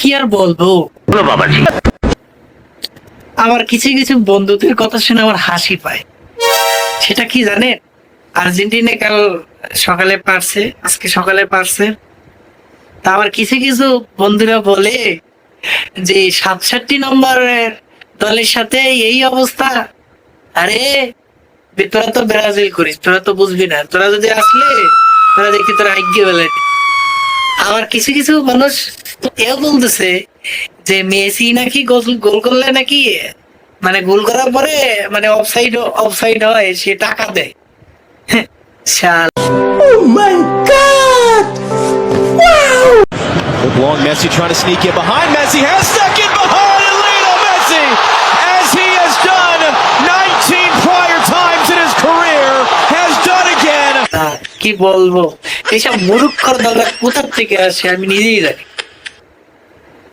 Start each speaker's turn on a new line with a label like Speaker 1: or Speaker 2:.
Speaker 1: কি আর বলবো বাবাজি, আমার কিছু কিছু বন্ধুদের কথা শুনে আমার হাসি পায়। সেটা কি জানেন? আর্জেন্টিনা কাল সকালে পারছে, আজকে সকালে পারছে। তা আমার কিছু কিছু বন্ধুরা বলে যে 67 নম্বরের দলের সাথে এই অবস্থা। আরে তোরা তো ব্রাজিল করিস, তোরা তো বুঝবি না। তোরা যদি আসলে তোরা দেখি তোরা আজ্ঞে বেলে। আমার কিছু কিছু মানুষ এও বলতেছে যে মেসি নাকি গোল গোল করলে নাকি মানে গোল করার পরে মানে অফসাইড অফসাইড হয়, সে টাকা দেয়। শাল।
Speaker 2: Oh my God! Wow! With long Messi trying to sneak in behind. Messi has stuck in behind, and Lionel Messi, as he has done 19 prior times in his career, has done again.
Speaker 1: কি বলবো, এইসব মুরুক্ষর দলরা কোথা থেকে আসে আমি নিজেই জানি।